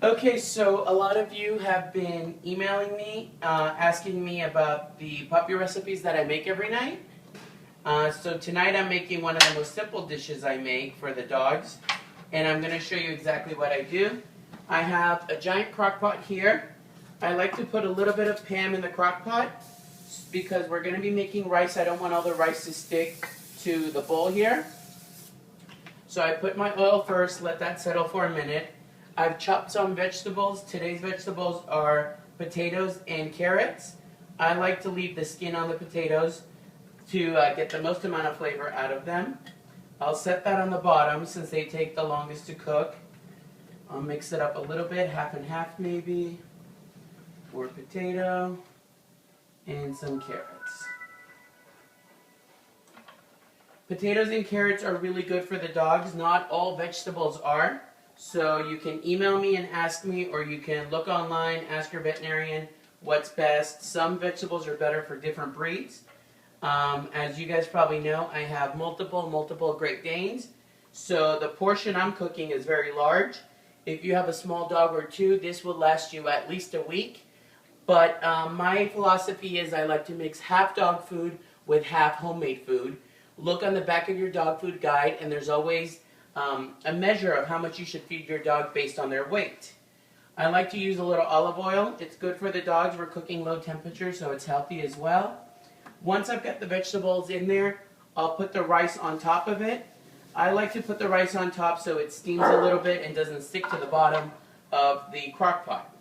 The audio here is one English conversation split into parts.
Okay, so a lot of you have been emailing me, asking me about the puppy recipes that I make every night. So tonight I'm making one of the most simple dishes I make for the dogs, and I'm going to show you exactly what I do. I have a giant crock pot here. I like to put a little bit of Pam in the crock pot because we're going to be making rice. I don't want all the rice to stick to the bowl here. So I put my oil first, let that settle for a minute. I've chopped some vegetables. Today's vegetables are potatoes and carrots. I like to leave the skin on the potatoes to get the most amount of flavor out of them. I'll set that on the bottom since they take the longest to cook. I'll mix it up a little bit, half and half maybe, for potato and some carrots. Potatoes and carrots are really good for the dogs. Not all vegetables are. So you can email me and ask me, or you can look online, ask your veterinarian what's best. Some vegetables are better for different breeds. As you guys probably know, I have multiple Great Danes. So the portion I'm cooking is very large. If you have a small dog or two, this will last you at least a week. But my philosophy is I like to mix half dog food with half homemade food. Look on the back of your dog food guide, and there's always a measure of how much you should feed your dog based on their weight. I like to use a little olive oil. It's good for the dogs. We're cooking low temperature, so it's healthy as well. Once I've got the vegetables in there, I'll put the rice on top of it. I like to put the rice on top so it steams a little bit and doesn't stick to the bottom of the crock pot.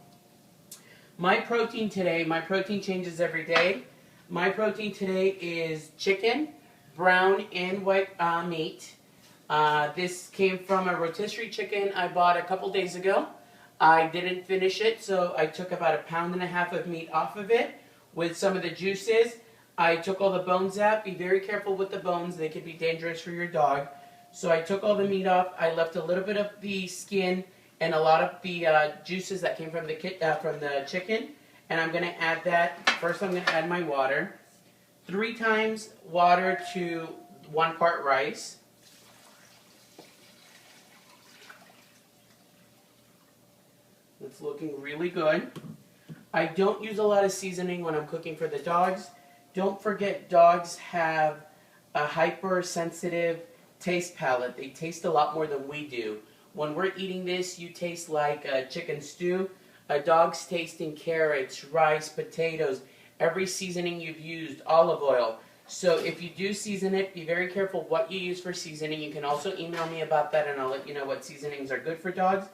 My protein today, my protein changes every day. My protein today is chicken, brown and white meat. This came from a rotisserie chicken I bought a couple days ago. I didn't finish it, so I took about 1.5 pounds of meat off of it with some of the juices. I took all the bones out. Be very careful with the bones. They could be dangerous for your dog. So I took all the meat off. I left a little bit of the skin and a lot of the juices that came from the chicken. And I'm going to add that. First I'm going to add my water. 3 times water to 1 part rice. It's looking really good. I don't use a lot of seasoning when I'm cooking for the dogs. Don't forget, dogs have a hypersensitive taste palate. They taste a lot more than we do. When we're eating this, you taste like a chicken stew. A dog's tasting carrots, rice, potatoes, every seasoning you've used, olive oil. So if you do season it, be very careful what you use for seasoning. You can also email me about that and I'll let you know what seasonings are good for dogs.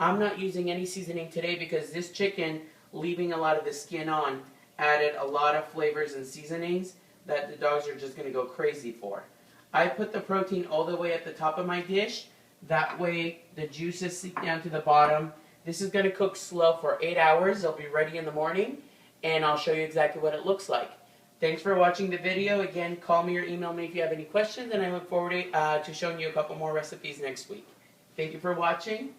I'm not using any seasoning today because this chicken, leaving a lot of the skin on, added a lot of flavors and seasonings that the dogs are just going to go crazy for. I put the protein all the way at the top of my dish. That way the juices seep down to the bottom. This is going to cook slow for 8 hours. They'll be ready in the morning, and I'll show you exactly what it looks like. Thanks for watching the video. Again, call me or email me if you have any questions, and I look forward to showing you a couple more recipes next week. Thank you for watching.